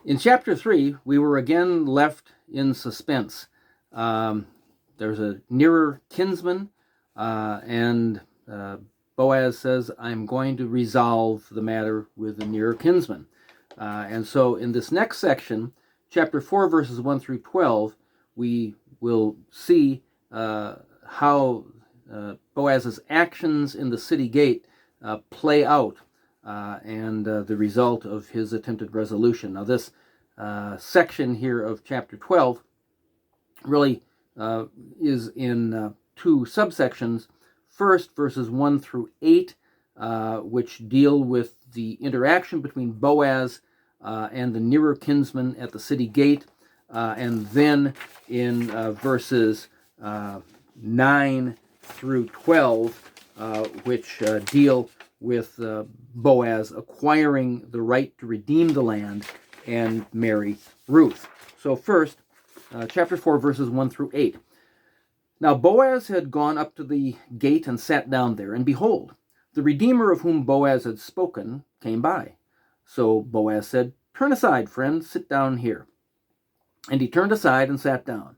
In chapter 3, we were again left in suspense. There's a nearer kinsman, and Boaz says, I'm going to resolve the matter with the nearer kinsman. And so in this next section, chapter 4, verses 1 through 12, we will see how Boaz's actions in the city gate play out and the result of his attempted resolution. Now, this section here of chapter 12 really is in two subsections. First, verses 1 through 8, which deal with the interaction between Boaz and the nearer kinsman at the city gate, and then in verses 9 through 12, which deal with Boaz acquiring the right to redeem the land and marry Ruth. So first, chapter 4, verses 1 through 8. Now Boaz had gone up to the gate and sat down there, and behold, the Redeemer of whom Boaz had spoken came by. So Boaz said, Turn aside, friend, sit down here. And he turned aside and sat down.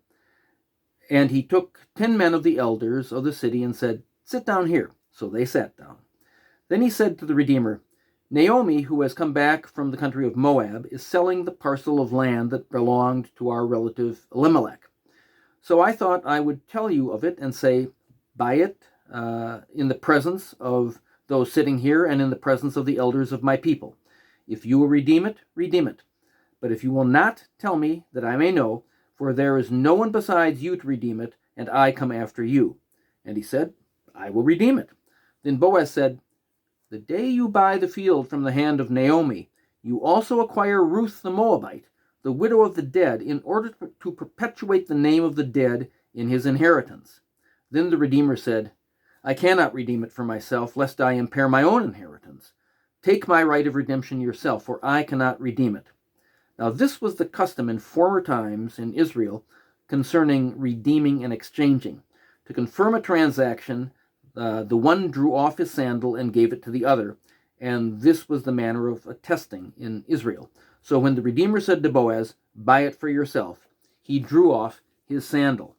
And he took 10 men of the elders of the city and said, Sit down here. So they sat down. Then he said to the Redeemer, Naomi, who has come back from the country of Moab, is selling the parcel of land that belonged to our relative Elimelech. So I thought I would tell you of it and say, Buy it in the presence of those sitting here and in the presence of the elders of my people. If you will redeem it, redeem it. But if you will not, tell me, that I may know, for there is no one besides you to redeem it, and I come after you. And he said, I will redeem it. Then Boaz said, The day you buy the field from the hand of Naomi, you also acquire Ruth the Moabite, the widow of the dead, in order to perpetuate the name of the dead in his inheritance. Then the Redeemer said, I cannot redeem it for myself, lest I impair my own inheritance. Take my right of redemption yourself, for I cannot redeem it. Now this was the custom in former times in Israel concerning redeeming and exchanging. To confirm a transaction, the one drew off his sandal and gave it to the other, and this was the manner of attesting in Israel. So when the Redeemer said to Boaz, Buy it for yourself, he drew off his sandal.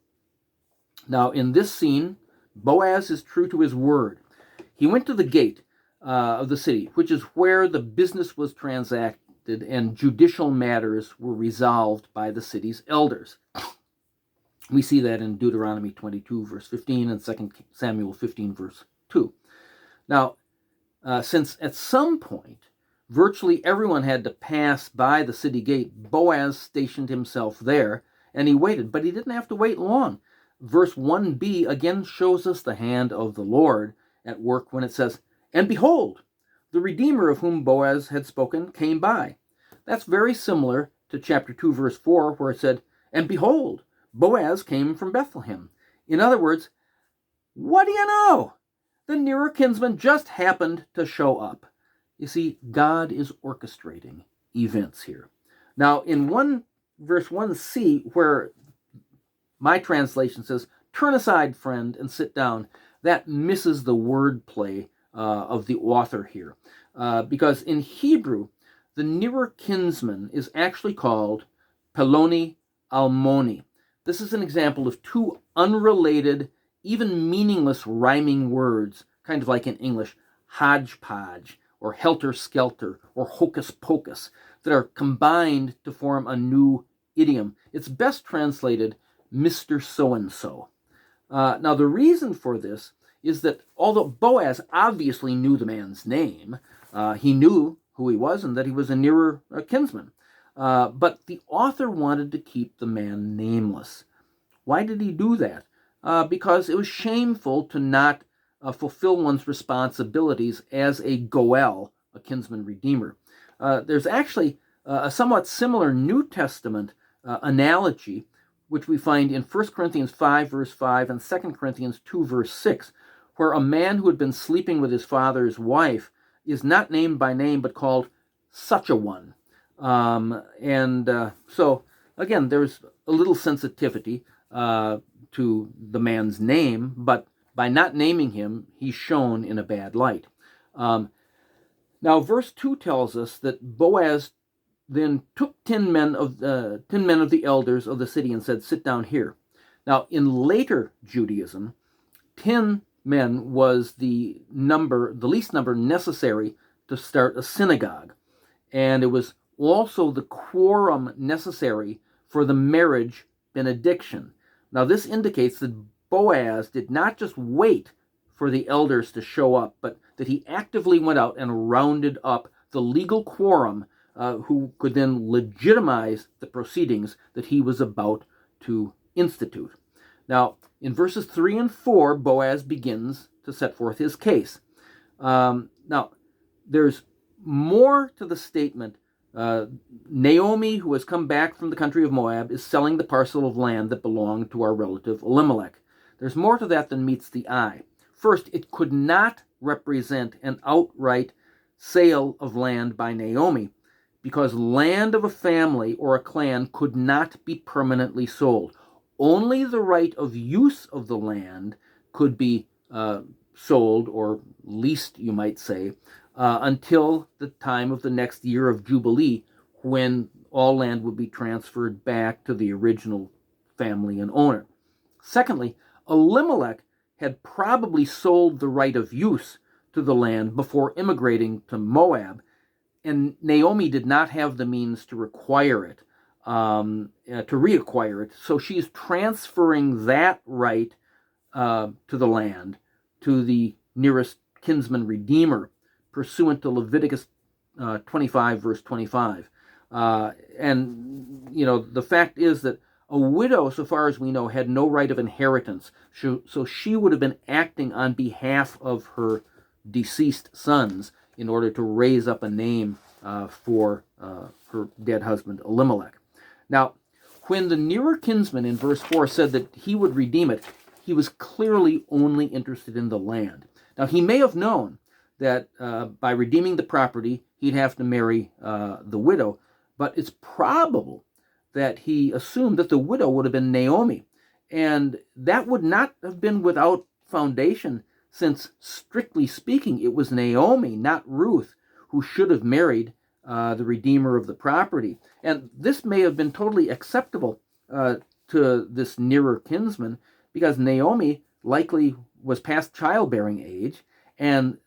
Now in this scene, Boaz is true to his word. He went to the gate of the city, which is where the business was transacted and judicial matters were resolved by the city's elders. We see that in Deuteronomy 22, verse 15, and 2 Samuel 15, verse 2. Now, since at some point, virtually everyone had to pass by the city gate, Boaz stationed himself there, and he waited, but he didn't have to wait long. Verse 1b again shows us the hand of the Lord at work when it says, And behold, the Redeemer of whom Boaz had spoken came by. That's very similar to chapter 2, verse 4, where it said, And behold, Boaz came from Bethlehem. In other words, what do you know? The nearer kinsman just happened to show up. You see, God is orchestrating events here. Now, in verse 1c, where my translation says, Turn aside, friend, and sit down, that misses the wordplay of the author here. Because in Hebrew, the nearer kinsman is actually called Peloni Almoni. This is an example of two unrelated, even meaningless rhyming words, kind of like in English, hodgepodge, or helter-skelter, or hocus-pocus, that are combined to form a new idiom. It's best translated Mr. So-and-so. Now, the reason for this is that although Boaz obviously knew the man's name, he knew who he was and that he was a nearer kinsman. But the author wanted to keep the man nameless. Why did he do that? Because it was shameful to not fulfill one's responsibilities as a goel, a kinsman redeemer. There's actually a somewhat similar New Testament analogy, which we find in 1 Corinthians 5, verse 5, and 2 Corinthians 2, verse 6, where a man who had been sleeping with his father's wife is not named by name, but called such a one. So, again, there's a little sensitivity to the man's name, but by not naming him, he's shown in a bad light. Now, verse 2 tells us that Boaz then took 10 men of the elders of the city and said, sit down here. Now, in later Judaism, 10 men was the least number necessary to start a synagogue. And it was also the quorum necessary for the marriage benediction. Now, this indicates that Boaz did not just wait for the elders to show up, but that he actively went out and rounded up the legal quorum who could then legitimize the proceedings that he was about to institute. Now, in verses 3 and 4, Boaz begins to set forth his case. Now, there's more to the statement. Naomi, who has come back from the country of Moab, is selling the parcel of land that belonged to our relative Elimelech. There's more to that than meets the eye. First, it could not represent an outright sale of land by Naomi, because land of a family or a clan could not be permanently sold. Only the right of use of the land could be sold, or leased, you might say, until the time of the next year of Jubilee, when all land would be transferred back to the original family and owner. Secondly, Elimelech had probably sold the right of use to the land before immigrating to Moab, and Naomi did not have the means to require it, to reacquire it. So she's transferring that right to the land to the nearest kinsman redeemer, pursuant to Leviticus 25, verse 25. And, the fact is that a widow, so far as we know, had no right of inheritance. So she would have been acting on behalf of her deceased sons in order to raise up a name for her dead husband, Elimelech. Now, when the nearer kinsman in verse 4 said that he would redeem it, he was clearly only interested in the land. Now, he may have known that by redeeming the property, he'd have to marry the widow, but it's probable that he assumed that the widow would have been Naomi. And that would not have been without foundation, since, strictly speaking, it was Naomi, not Ruth, who should have married the redeemer of the property. And this may have been totally acceptable to this nearer kinsman, because Naomi likely was past childbearing age, and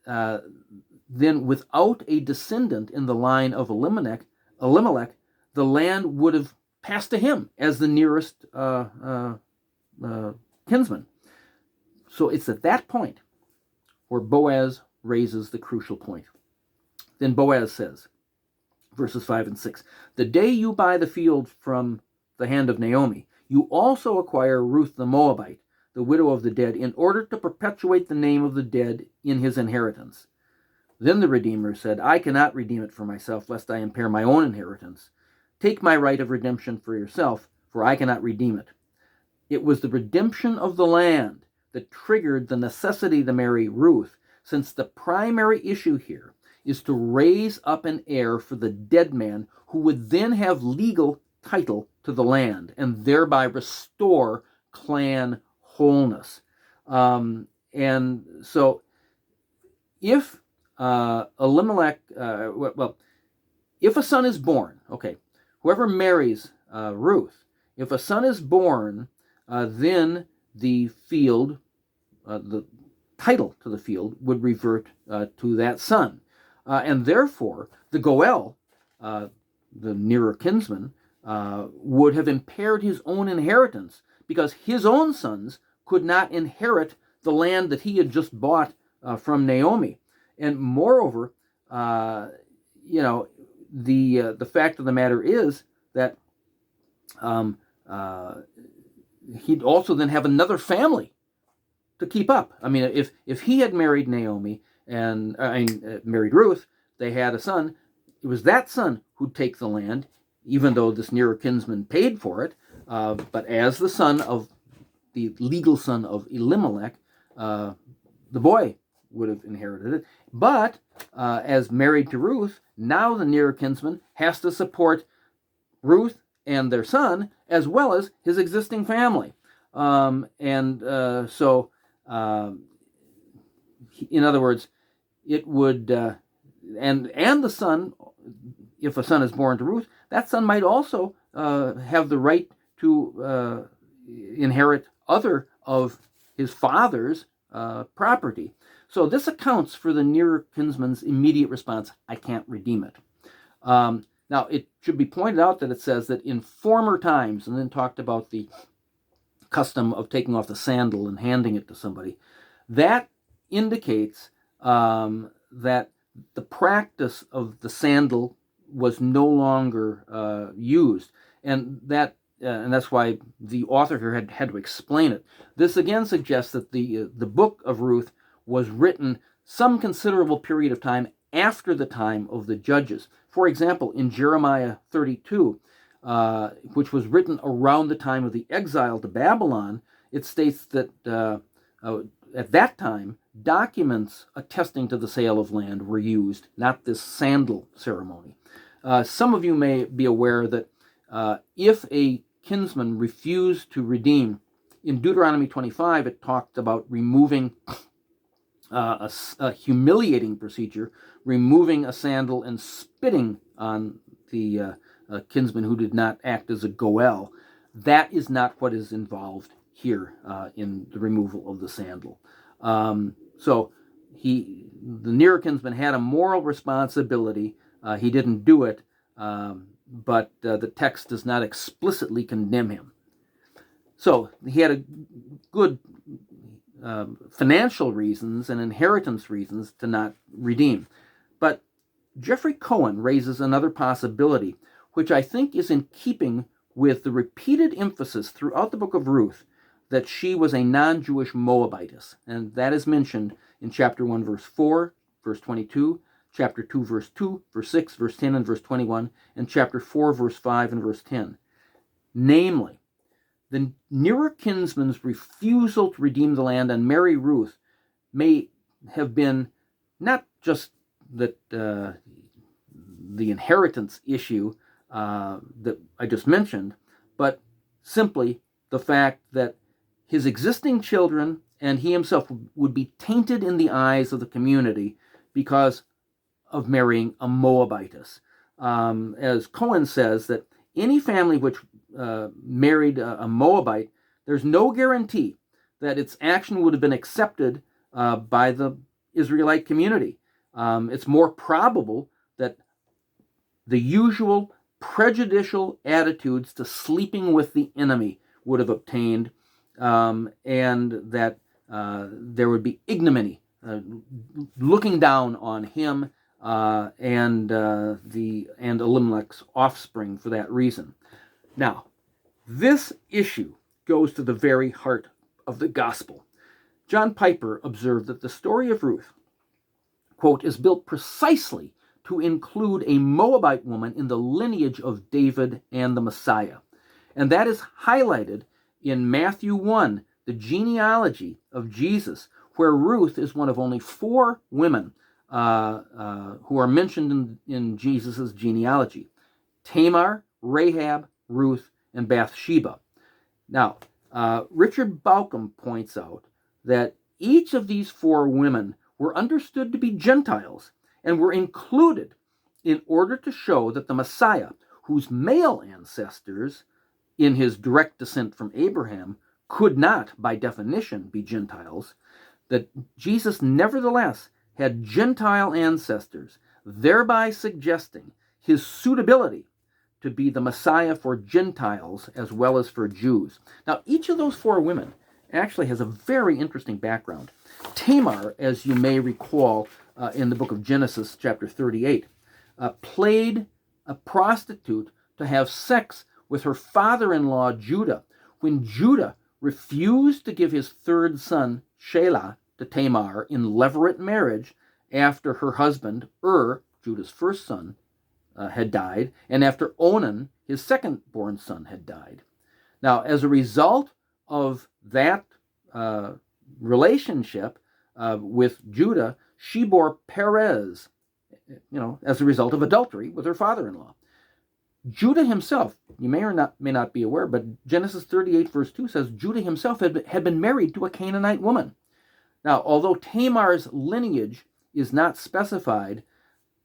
then without a descendant in the line of Elimelech, the land would have passed to him as the nearest kinsman. So it's at that point where Boaz raises the crucial point. Then Boaz says, verses 5 and 6, the day you buy the field from the hand of Naomi, you also acquire Ruth the Moabite, the widow of the dead, in order to perpetuate the name of the dead in his inheritance. Then the Redeemer said, I cannot redeem it for myself, lest I impair my own inheritance. Take my right of redemption for yourself, for I cannot redeem it. It was the redemption of the land that triggered the necessity to marry Ruth, since the primary issue here is to raise up an heir for the dead man who would then have legal title to the land and thereby restore clan wholeness. And so if Elimelech, if a son is born, whoever marries Ruth, if a son is born, then the field, the title to the field would revert to that son. And therefore, the Goel, the nearer kinsman, would have impaired his own inheritance, because his own sons could not inherit the land that he had just bought from Naomi. And moreover, the fact of the matter is that he'd also then have another family to keep up. I mean, if he had married Naomi and married Ruth, they had a son. It was that son who'd take the land, even though this nearer kinsman paid for it. But as the son of the legal son of Elimelech, the boy would have inherited it. But as married to Ruth, now the nearer kinsman has to support Ruth and their son, as well as his existing family. So in other words, it would, and the son, if a son is born to Ruth, that son might also have the right to inherit other of his father's property. So this accounts for the nearer kinsman's immediate response, I can't redeem it. Now, it should be pointed out that it says that in former times, and then talked about the custom of taking off the sandal and handing it to somebody, that indicates that the practice of the sandal was no longer used, and that's why the author here had to explain it. This again suggests that the book of Ruth was written some considerable period of time after the time of the judges. For example, in Jeremiah 32, which was written around the time of the exile to Babylon, it states that at that time, documents attesting to the sale of land were used, not this sandal ceremony. Some of you may be aware that if a kinsman refused to redeem, in Deuteronomy 25, it talked about removing a humiliating procedure, removing a sandal and spitting on the kinsman who did not act as a goel. That is not what is involved here in the removal of the sandal. So the nearer kinsman had a moral responsibility. He didn't do it, but the text does not explicitly condemn him. So he had a good financial reasons and inheritance reasons to not redeem. But Jeffrey Cohen raises another possibility, which I think is in keeping with the repeated emphasis throughout the book of Ruth that she was a non-Jewish Moabitess. And that is mentioned in chapter 1, verse 4, verse 22, chapter 2, verse 2, verse 6, verse 10, and verse 21, and chapter 4, verse 5, and verse 10. Namely, the nearer kinsman's refusal to redeem the land and marry Ruth may have been not just that the inheritance issue that I just mentioned, but simply the fact that his existing children and he himself would be tainted in the eyes of the community because of marrying a Moabitess. As Cohen says, that any family which married a Moabite, there's no guarantee that its action would have been accepted by the Israelite community. It's more probable that the usual prejudicial attitudes to sleeping with the enemy would have obtained, and that there would be ignominy, looking down on him and Elimelech's offspring for that reason. Now, this issue goes to the very heart of the gospel. John Piper observed that the story of Ruth, quote, is built precisely to include a Moabite woman in the lineage of David and the Messiah. And that is highlighted in Matthew 1, the genealogy of Jesus, where Ruth is one of only 4 women who are mentioned in Jesus' genealogy: Tamar, Rahab, Ruth, and Bathsheba. Now, Richard Bauckham points out that each of these 4 women were understood to be Gentiles and were included in order to show that the Messiah, whose male ancestors in his direct descent from Abraham could not, by definition, be Gentiles, that Jesus nevertheless had Gentile ancestors, thereby suggesting his suitability to be the Messiah for Gentiles as well as for Jews. Now, each of those 4 women actually has a very interesting background. Tamar, as you may recall in the book of Genesis, chapter 38, played a prostitute to have sex with her father-in-law, Judah, when Judah refused to give his 3rd son, Shelah, to Tamar in levirate marriage after her husband, Judah's first son, had died, and after Onan, his second-born son, had died. Now, as a result of that relationship with Judah, she bore Perez, as a result of adultery with her father-in-law. Judah himself, you may not be aware, but Genesis 38 verse 2 says Judah himself had been married to a Canaanite woman. Now, although Tamar's lineage is not specified,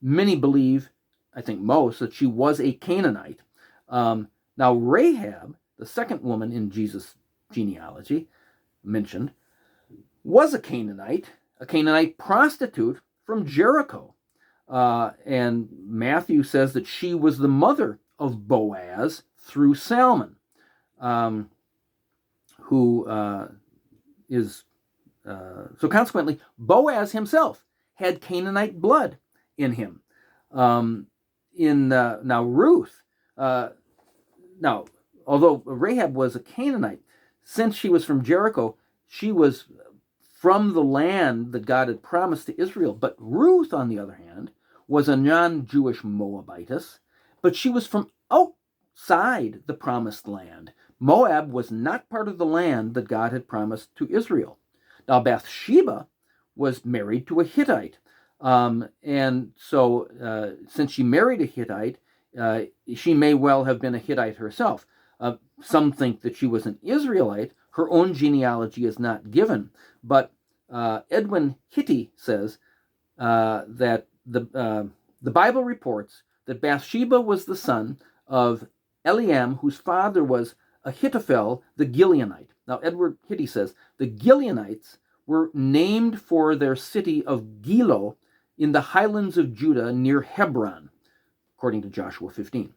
many believe, I think most, that she was a Canaanite. Now, Rahab, the second woman in Jesus' genealogy mentioned, was a Canaanite prostitute from Jericho. And Matthew says that she was the mother of Boaz through Salmon, who is... so consequently, Boaz himself had Canaanite blood in him. Now Ruth, now although Rahab was a Canaanite, since she was from Jericho, she was from the land that God had promised to Israel. But Ruth, on the other hand, was a non-Jewish Moabitess, but she was from outside the promised land. Moab was not part of the land that God had promised to Israel. Now, Bathsheba was married to a Hittite. And so since she married a Hittite, she may well have been a Hittite herself. Some think that she was an Israelite. Her own genealogy is not given. But Edwin Hitty says that the Bible reports that Bathsheba was the son of Eliam, whose father was Ahithophel the Gileonite. Now, Edward Hitty says the Gileonites were named for their city of Gilo in the highlands of Judah near Hebron, according to Joshua 15,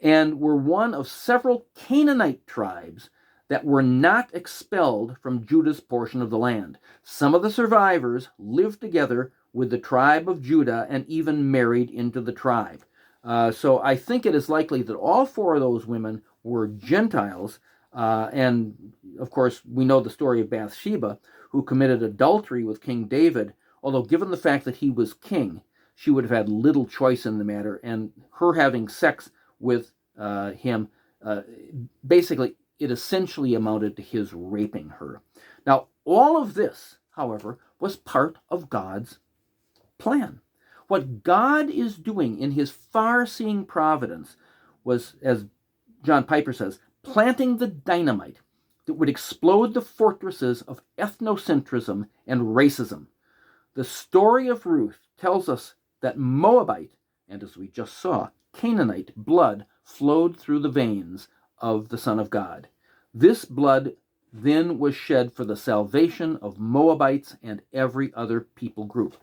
and were one of several Canaanite tribes that were not expelled from Judah's portion of the land. Some of the survivors lived together with the tribe of Judah and even married into the tribe. So I think it is likely that all four of those women were Gentiles. And of course, we know the story of Bathsheba, who committed adultery with King David, although given the fact that he was king, she would have had little choice in the matter, and her having sex with him, basically, it essentially amounted to his raping her. Now, all of this, however, was part of God's plan. What God is doing in his far-seeing providence was, as John Piper says, planting the dynamite that would explode the fortresses of ethnocentrism and racism. The story of Ruth tells us that Moabite, and as we just saw, Canaanite blood flowed through the veins of the Son of God. This blood then was shed for the salvation of Moabites and every other people group.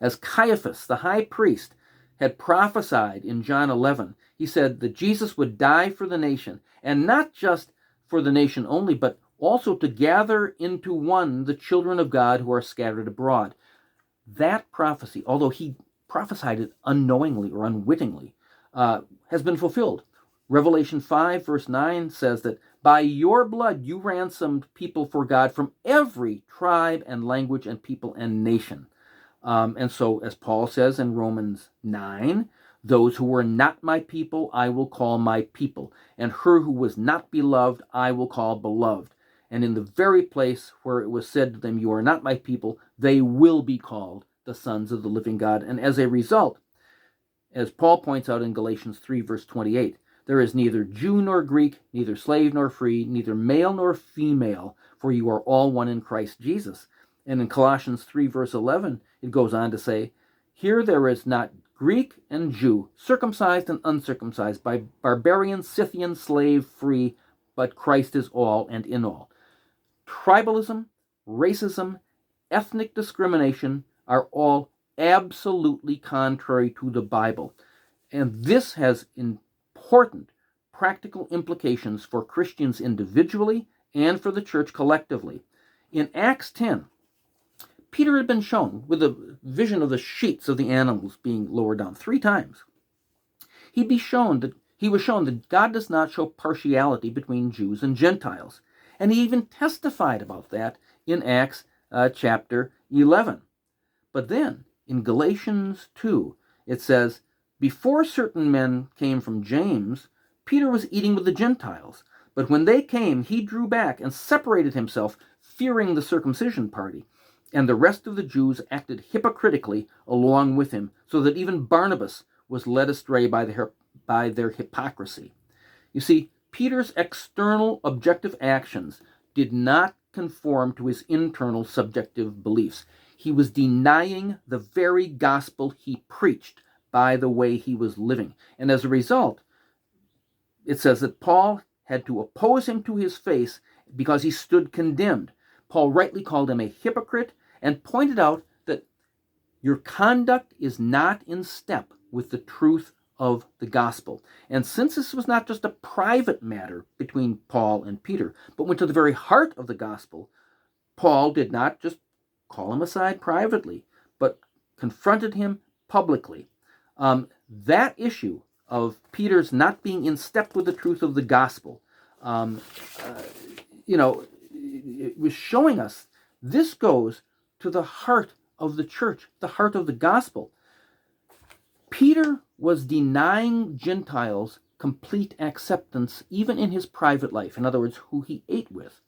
As Caiaphas, the high priest, had prophesied in John 11, he said that Jesus would die for the nation, and not just for the nation only, but also to gather into one the children of God who are scattered abroad. That prophecy, although he prophesied it unknowingly or unwittingly, has been fulfilled. Revelation 5 verse 9 says that by your blood you ransomed people for God from every tribe and language and people and nation. And so, as Paul says in Romans 9, those who were not my people I will call my people, and her who was not beloved I will call beloved. And in the very place where it was said to them, you are not my people, they will be called the sons of the living God. And as a result, as Paul points out in Galatians 3 verse 28, there is neither Jew nor Greek, neither slave nor free, neither male nor female, for you are all one in Christ Jesus. And in Colossians 3 verse 11, it goes on to say, here there is not Greek and Jew, circumcised and uncircumcised, by barbarian, Scythian, slave, free, but Christ is all and in all. Tribalism, racism, ethnic discrimination are all absolutely contrary to the Bible. And this has important practical implications for Christians individually and for the church collectively. In Acts 10, Peter had been shown with a vision of the sheets of the animals being lowered down 3 times. He was shown that God does not show partiality between Jews and Gentiles. And he even testified about that in Acts chapter 11. But then, in Galatians 2, it says, before certain men came from James, Peter was eating with the Gentiles. But when they came, he drew back and separated himself, fearing the circumcision party. And the rest of the Jews acted hypocritically along with him, so that even Barnabas was led astray by their hypocrisy. You see, Peter's external objective actions did not conform to his internal subjective beliefs. He was denying the very gospel he preached by the way he was living. And as a result, it says that Paul had to oppose him to his face because he stood condemned. Paul rightly called him a hypocrite and pointed out that your conduct is not in step with the truth of the gospel. And since this was not just a private matter between Paul and Peter, but went to the very heart of the gospel, Paul did not just call him aside privately, but confronted him publicly. That issue of Peter's not being in step with the truth of the gospel, it was showing us this goes to the heart of the church, the heart of the gospel. Peter was denying Gentiles complete acceptance even in his private life, in other words, who he ate with,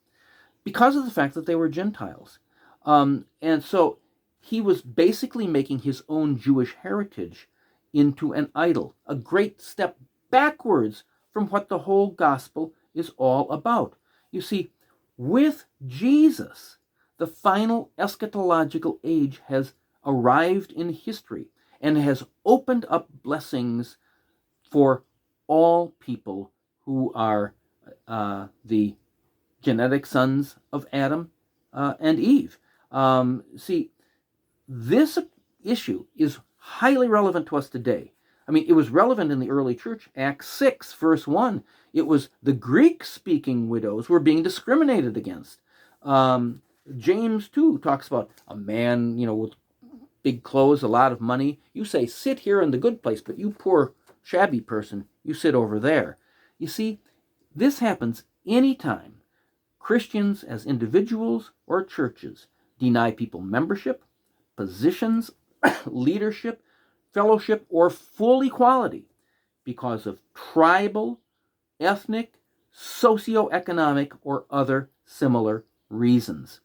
because of the fact that they were Gentiles. And so he was basically making his own Jewish heritage into an idol, a great step backwards from what the whole gospel is all about. You see, with Jesus, the final eschatological age has arrived in history and has opened up blessings for all people who are the genetic sons of Adam and Eve. See, this issue is highly relevant to us today. I mean, it was relevant in the early church. Acts 6, verse 1, it was the Greek-speaking widows were being discriminated against. James 2 talks about a man, with big clothes, a lot of money. You say, sit here in the good place, but you poor shabby person, you sit over there. You see, this happens anytime Christians as individuals or churches deny people membership, positions, leadership, fellowship, or full equality because of tribal, ethnic, socioeconomic, or other similar reasons.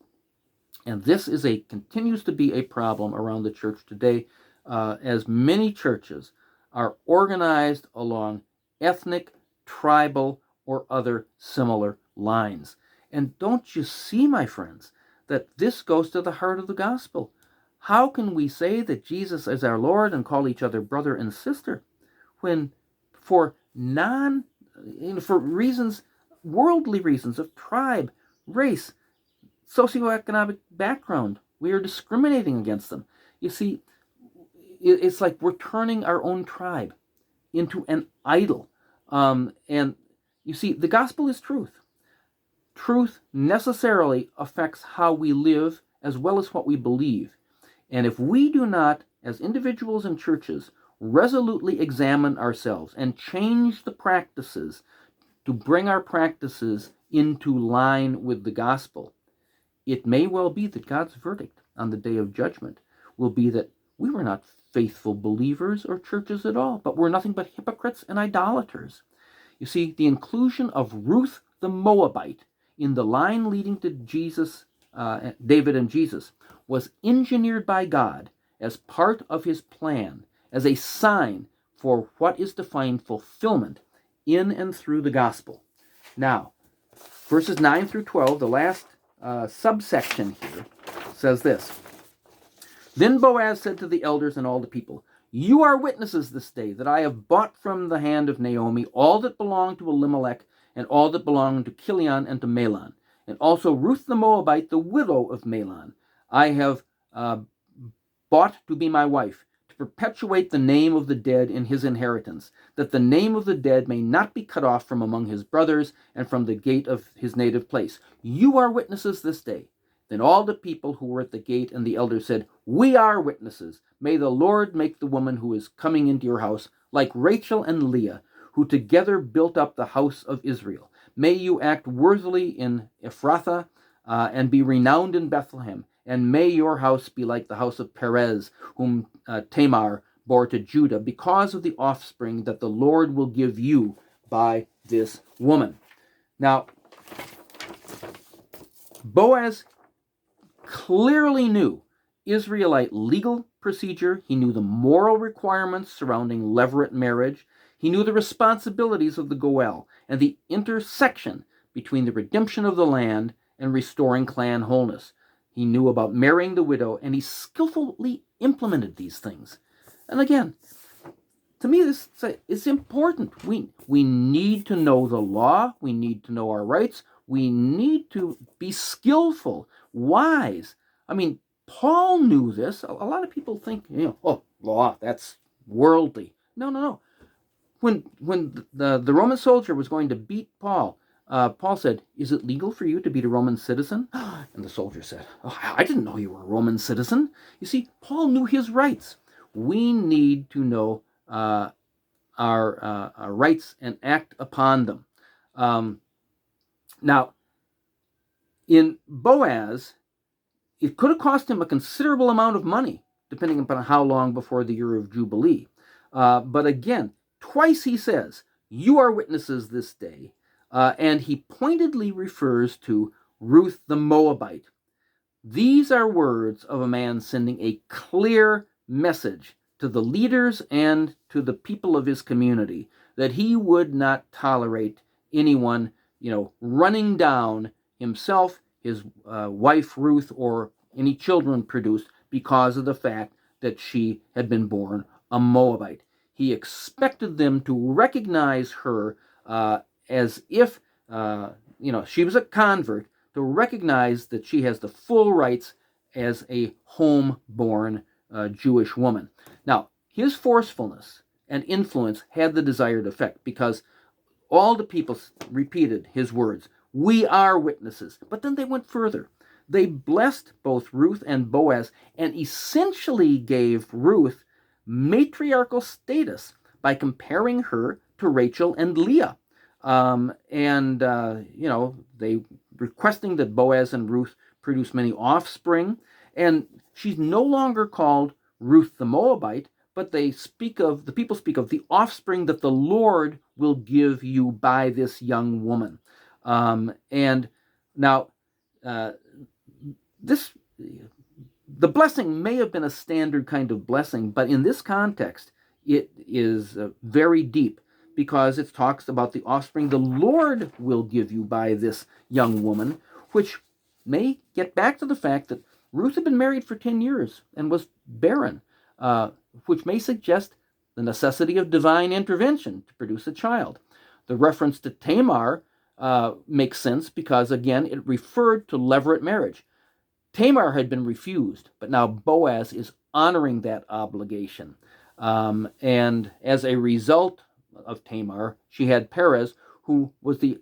And this continues to be a problem around the church today, as many churches are organized along ethnic, tribal, or other similar lines. And don't you see, my friends, that this goes to the heart of the gospel? How can we say that Jesus is our Lord and call each other brother and sister when for reasons, worldly reasons of tribe, race, socioeconomic background, we are discriminating against them? You see, it's like we're turning our own tribe into an idol. And you see, the gospel is truth. Truth necessarily affects how we live as well as what we believe. And if we do not, as individuals and churches, resolutely examine ourselves and change the practices to bring our practices into line with the gospel, it may well be that God's verdict on the day of judgment will be that we were not faithful believers or churches at all, but we're nothing but hypocrites and idolaters. You see, the inclusion of Ruth the Moabite in the line leading to Jesus, David and Jesus, was engineered by God as part of his plan, as a sign for what is to find fulfillment in and through the gospel. Now, verses 9 through 12, the last subsection here, says this. Then Boaz said to the elders and all the people, you are witnesses this day that I have bought from the hand of Naomi all that belonged to Elimelech and all that belonged to Chilion and to Mahlon, and also Ruth the Moabite, the widow of Mahlon, I have bought to be my wife, to perpetuate the name of the dead in his inheritance, that the name of the dead may not be cut off from among his brothers and from the gate of his native place. You are witnesses this day. Then all the people who were at the gate and the elders said, we are witnesses. May the Lord make the woman who is coming into your house like Rachel and Leah, who together built up the house of Israel. May you act worthily in Ephrathah and be renowned in Bethlehem. And may your house be like the house of Perez, whom Tamar bore to Judah, because of the offspring that the Lord will give you by this woman. Now, Boaz clearly knew Israelite legal procedure. He knew the moral requirements surrounding levirate marriage. He knew the responsibilities of the Goel and the intersection between the redemption of the land and restoring clan wholeness. He knew about marrying the widow, and he skillfully implemented these things. And again, to me, this is important. We need to know the law. We need to know our rights. We need to be skillful, wise. I mean, Paul knew this. A lot of people think, oh, law, that's worldly. No, no, no. When the Roman soldier was going to beat Paul, Paul said, "Is it legal for you to beat a Roman citizen?" And the soldier said, "Oh, I didn't know you were a Roman citizen." You see, Paul knew his rights. We need to know our rights and act upon them. Now, in Boaz, it could have cost him a considerable amount of money, depending upon how long before the year of Jubilee. But again, twice he says, "You are witnesses this day." And he pointedly refers to Ruth the Moabite. These are words of a man sending a clear message to the leaders and to the people of his community that he would not tolerate anyone, running down himself, his wife Ruth, or any children produced because of the fact that she had been born a Moabite. He expected them to recognize her as if she was a convert, to recognize that she has the full rights as a home-born Jewish woman. Now, his forcefulness and influence had the desired effect, because all the people repeated his words, "We are witnesses." But then they went further. They blessed both Ruth and Boaz and essentially gave Ruth matriarchal status by comparing her to Rachel and Leah. They requesting that Boaz and Ruth produce many offspring. And she's no longer called Ruth the Moabite, but the people speak of the offspring that the Lord will give you by this young woman. The blessing may have been a standard kind of blessing, but in this context, it is very deep, because it talks about the offspring the Lord will give you by this young woman, which may get back to the fact that Ruth had been married for 10 years and was barren, which may suggest the necessity of divine intervention to produce a child. The reference to Tamar makes sense because, again, it referred to levirate marriage. Tamar had been refused, but now Boaz is honoring that obligation. And as a result of Tamar, she had Perez, who was the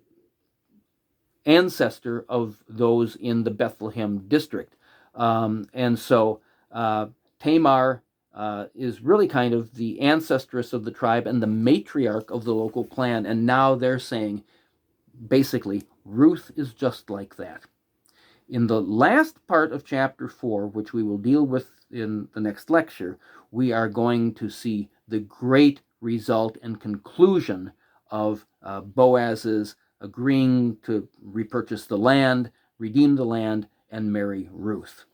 ancestor of those in the Bethlehem district. Tamar is really kind of the ancestress of the tribe and the matriarch of the local clan. And now they're saying, basically, Ruth is just like that. In the last part of chapter 4, which we will deal with in the next lecture, we are going to see the great result and conclusion of Boaz's agreeing to repurchase the land, redeem the land, and marry Ruth.